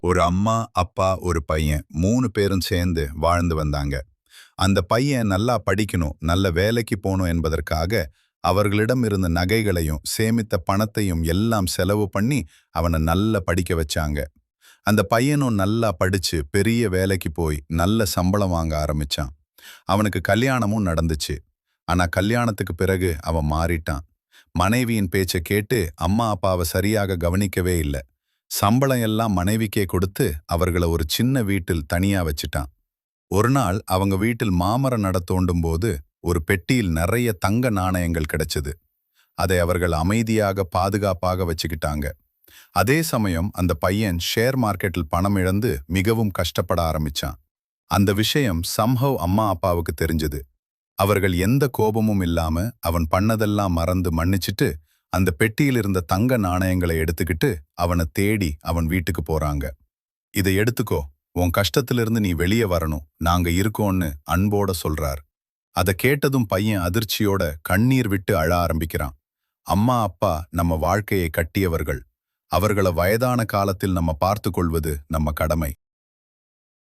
ஒரு அம்மா, அப்பா, ஒரு பையன் 3 பேரும் சேர்ந்து வாழ்ந்து வந்தாங்க. அந்த பையன் நல்லா படிக்கணும், நல்ல வேலைக்கு போணும் என்பதற்காக அவர்களிடம் இருந்த நகைகளையும் சேமித்த பணத்தையும் எல்லாம் செலவு பண்ணி அவனை நல்லா படிக்க வச்சாங்க. அந்த பையனும் நல்லா படிச்சு பெரிய வேலைக்கு போய் நல்ல சம்பளம் வாங்க ஆரம்பிச்சான். அவனுக்கு கல்யாணமும் நடந்துச்சு. ஆனா கல்யாணத்துக்கு பிறகு அவன் மாறிட்டான். மனைவியின் பேச்சை கேட்டு அம்மா அப்பாவை சரியாக கவனிக்கவே இல்லை. சம்பளம் எல்லாம் மனைவிக்கே கொடுத்து அவர்கள ஒரு சின்ன வீட்டில் தனியா வச்சிட்டான். ஒரு நாள் அவங்க வீட்டில் மாமரம் நட தோண்டும் போது ஒரு பெட்டியில் நிறைய தங்க நாணயங்கள் கிடைச்சது. அதை அவர்கள் அமைதியாக பாதுகாப்பாக வச்சுக்கிட்டாங்க. அதே சமயம் அந்த பையன் ஷேர் மார்க்கெட்டில் பணம் இழந்து மிகவும் கஷ்டப்பட ஆரம்பிச்சான். அந்த விஷயம் சம்ஹவ் அம்மா அப்பாவுக்கு தெரிஞ்சது. அவர்கள் எந்த கோபமும் இல்லாம அவன் பண்ணதெல்லாம் மறந்து மன்னிச்சிட்டு அந்த பெட்டியில் இருந்த தங்க நாணயங்களை எடுத்துக்கிட்டு அவனை தேடி அவன் வீட்டுக்கு போறாங்க. இதை எடுத்துக்கோ, உன் கஷ்டத்திலிருந்து நீ வெளியே வரணும், நாங்க இருக்கோம்னு அன்போட சொல்றார். அதை கேட்டதும் பையன் அதிர்ச்சியோட கண்ணீர் விட்டு அழ ஆரம்பிக்கிறான். அம்மா அப்பா நம்ம வாழ்க்கையை கட்டியவர்கள். அவர்கள வயதான காலத்தில் நம்ம பார்த்து கொள்வது நம்ம கடமை.